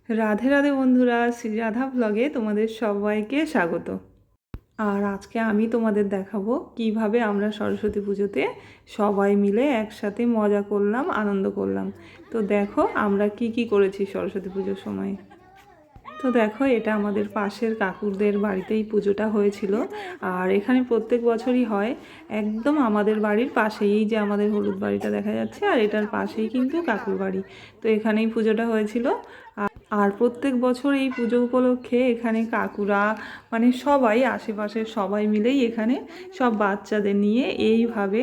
রাধে রাধে বন্ধুরা, শ্রী রাধা ব্লগে তোমাদের সবাইকে স্বাগত। আর আজকে আমি তোমাদের দেখাবো কিভাবে আমরা সরস্বতী পুজোতে সবাই মিলে একসাথে মজা করলাম, আনন্দ করলাম। তো দেখো আমরা কি করেছি সরস্বতী পুজোর সময়। তো দেখো, এটা আমাদের পাশের কাকুরদের বাড়িতেই পুজোটা হয়েছিল। আর এখানে প্রত্যেক বছরই হয়, একদম আমাদের বাড়ির পাশেই। এই যে আমাদের হলুদ বাড়িটা দেখা যাচ্ছে, আর এটার পাশেই কিন্তু কাকুর বাড়ি। তো এখানেই পুজোটা হয়েছিল। আর প্রত্যেক বছর এই পুজো উপলক্ষে এখানে কাকুরা, মানে সবাই, আশেপাশের সবাই মিলেই এখানে সব বাচ্চাদের নিয়ে এইভাবে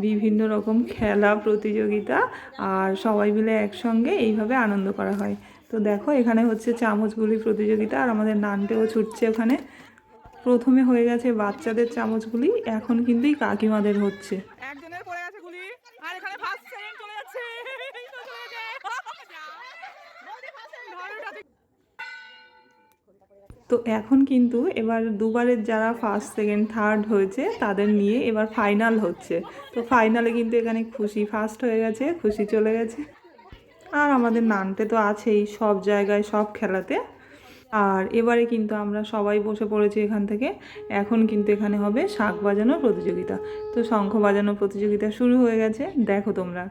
বিভিন্ন রকম খেলা প্রতিযোগিতা আর সবাই মিলে একসঙ্গে এইভাবে আনন্দ করা হয়। তো দেখো, এখানে হচ্ছে চামচগুলি প্রতিযোগিতা, আর আমাদের নানটেও ছুটছে ওখানে। প্রথমে হয়ে গেছে বাচ্চাদের চামচগুলি, এখন কিন্তু এই কাকিমাদের হচ্ছে। একজনের পড়ে গেছে গুলি, আর এখানে ফার্স্ট সেকেন্ড চলে যাচ্ছে। তো এখন কিন্তু এবার দুবারের যারা ফার্স্ট সেকেন্ড থার্ড হয়েছে তাদের নিয়ে এবার ফাইনাল হচ্ছে। তো ফাইনালে কিন্তু এখানে খুশি ফার্স্ট হয়ে গেছে, খুশি চলে গেছে। আর আমাদের নানটে তো আছেই সব জায়গায়, সব খেলাতে। আর এবারে কিন্তু আমরা সবাই বসে পড়েছি এখান থেকে। এখন কিন্তু এখানে হবে শাঁখ বাজানো প্রতিযোগিতা। তো শঙ্খ বাজানো প্রতিযোগিতা শুরু হয়ে গেছে, দেখো তোমরা।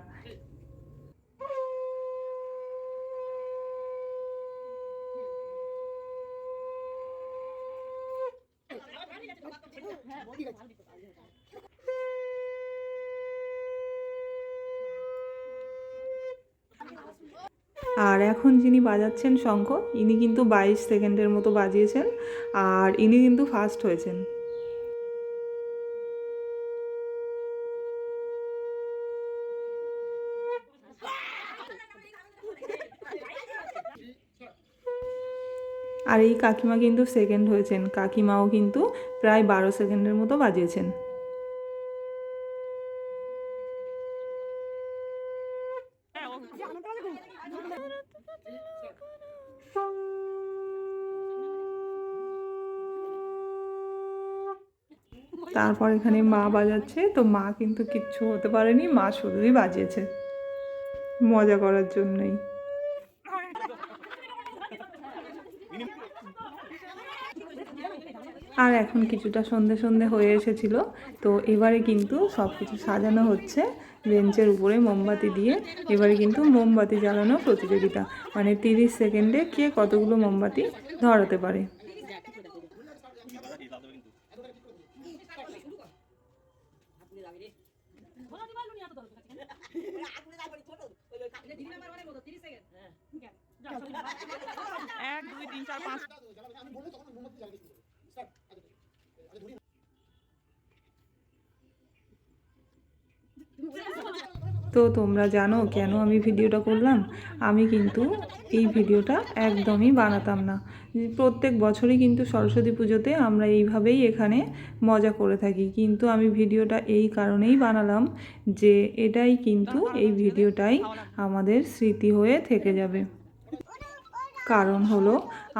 আর এখন যিনি বাজাচ্ছেন শঙ্খ, ইনি কিন্তু 22 সেকেন্ডের মতো বাজিয়েছেন, আর ইনি কিন্তু ফার্স্ট হয়েছেন। আর এই কাকিমা কিন্তু সেকেন্ড হয়েছেন, কাকিমাও কিন্তু প্রায় 12 সেকেন্ডের মতো বাজিয়েছেন। তারপর এখানে মা বাজাচ্ছে, তো মা কিন্তু কিচ্ছু হতে পারেনি, মা শুধুই বাজিয়েছে মজা করার জন্যই। আর এখন কিছুটা সন্ধে সন্ধে হয়ে এসেছিল, তো এবারে কিন্তু সব কিছু সাজানো হচ্ছে বেঞ্চের উপরে মোমবাতি দিয়ে। এবারে কিন্তু মোমবাতি জ্বালানো প্রতিযোগিতা, মানে 30 সেকেন্ডে কে কতগুলো মোমবাতি ধরাতে পারে। এক দুই তিন চার পাঁচ। তো তোমরা জানো কেন আমি ভিডিওটা করলাম? আমি কিন্তু এই ভিডিওটা একদমই বানাতাম না। প্রত্যেক বছরই কিন্তু সরস্বতী পুজোতে আমরা এইভাবেই এখানে মজা করে থাকি, কিন্তু আমি ভিডিওটা এই কারণেই বানালাম যে এটাই কিন্তু, এই ভিডিওটাই আমাদের স্মৃতি হয়ে থেকে যাবে। কারণ হলো,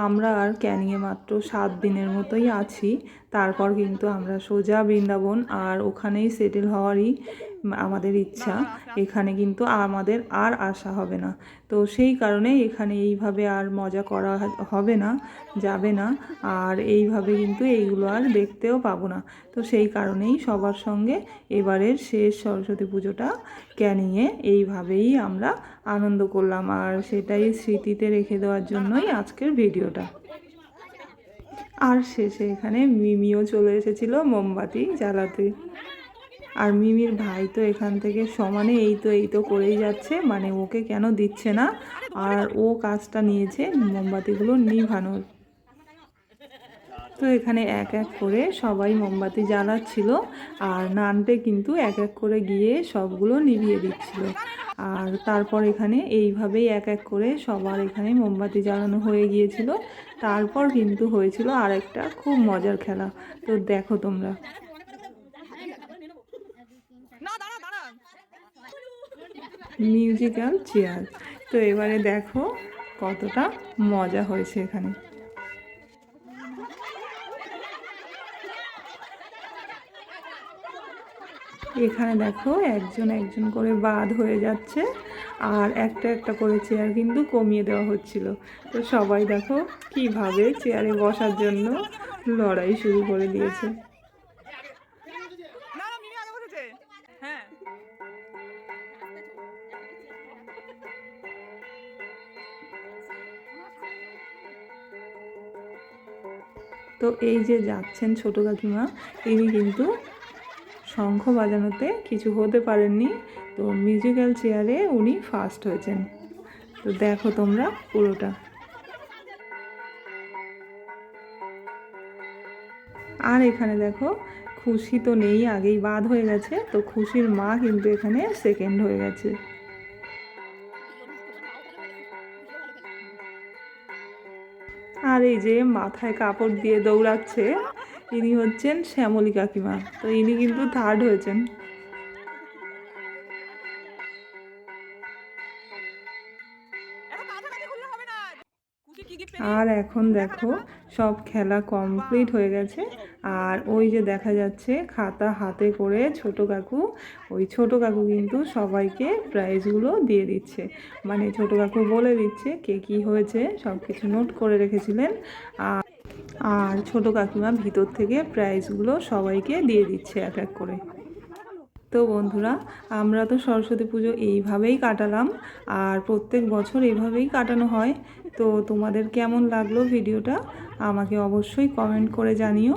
আমরা আর ক্যানিংয়ে মাত্র 7 দিনের মতোই আছি। তারপর কিন্তু আমরা সোজা বৃন্দাবন, আর ওখানেই সেটেল হওয়ারই আমাদের ইচ্ছা। এখানে কিন্তু আমাদের আর আসা হবে না। তো সেই কারণে এখানে এইভাবে আর মজা করা হবে না, যাবে না। আর এইভাবে কিন্তু এইগুলো আর দেখতেও পাবো না। তো সেই কারণেই সবার সঙ্গে এবারের শেষ সরস্বতী পুজোটা ক্যানিংয়ে এইভাবেই আমরা আনন্দ করলাম, আর সেটাই স্মৃতিতে রেখে দেওয়ার জন্যই আজকের ভিডিওটা। আর শেষে এখানে মিমিও চলে এসেছিল মোমবাতি জ্বালাতে। আর মিমির ভাই তো এখান থেকে সমানে এই তো করেই যাচ্ছে, মানে ওকে কেন দিচ্ছে না। আর ও কাজটা নিয়েছে মোমবাতিগুলো নিভানোর। তো এখানে এক এক করে সবাই মোমবাতি জ্বালাচ্ছিল, আর নানটে কিন্তু এক এক করে গিয়ে সবগুলো নিভিয়ে দিচ্ছিল। আর তারপর এখানে এইভাবেই এক এক করে সবার এখানে মোমবাতি জ্বালানো হয়ে গিয়েছিল। তারপর কিন্তু হয়েছিল আর একটা খুব মজার খেলা, তো দেখো তোমরা। Musical chair. তো এবারে দেখো কতটা মজা হয়েছে এখানে। এখানে দেখো একজন একজন করে বাদ হয়ে যাচ্ছে, আর একটা একটা করে চেয়ার কিন্তু কমিয়ে দেওয়া হচ্ছিল। তো সবাই দেখো কিভাবে চেয়ারে বসার জন্য লড়াই শুরু করে দিয়েছে। তো এই যে যাচ্ছেন ছোটো কাকিমা, তিনি কিন্তু শঙ্খ বাজানোতে কিছু হতে পারেননি, তো মিউজিক্যাল চেয়ারে উনি ফার্স্ট হয়েছেন। তো দেখো তোমরা পুরোটা। আর এখানে দেখো খুশি তো নেই, আগেই বাদ হয়ে গেছে, তো খুশির মা কিন্তু এখানে সেকেন্ড হয়ে গেছে। আর এই যে মাথায় কাপড় দিয়ে দৌড়াচ্ছে, ইনি হচ্ছেন শ্যামলী কাকিমা, তো ইনি কিন্তু থার্ড হয়েছেন। আর এখন দেখো সব খেলা কমপ্লিট হয়ে গেছে। আর ওই যে দেখা যাচ্ছে খাতা হাতে করে ছোট কাকু, ওই ছোট কাকু কিন্তু সবাইকে প্রাইজগুলো দিয়ে দিচ্ছে, মানে ছোট কাকু বলে দিচ্ছে কে কী হয়েছে সব কিছু নোট করে রেখেছিলেন। আর ছোট কাকিমা ভিতর থেকে প্রাইজগুলো সবাইকে দিয়ে দিচ্ছে এক এক করে। তো বন্ধুরা, আমরা তো সরস্বতী পুজো এইভাবেই কাটালাম, আর প্রত্যেক বছর এইভাবেই কাটানো হয়। তো তোমাদের কেমন লাগলো ভিডিওটা আমাকে অবশ্যই কমেন্ট করে জানিও,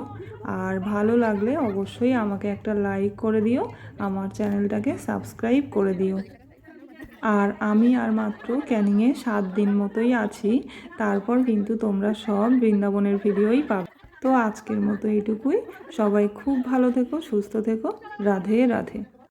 আর ভালো লাগলে অবশ্যই আমাকে একটা লাইক করে দিও, আমার চ্যানেলটাকে সাবস্ক্রাইব করে দিও। আর আমি আর মাত্র ক্যানিংয়ে 7 দিন মতোই আছি, তারপর কিন্তু তোমরা সব বৃন্দাবনের ভিডিওই পাবে। তো আজকের মতো এইটুকুই। সবাই খুব ভালো থেকো, সুস্থ থেকো। রাধে রাধে।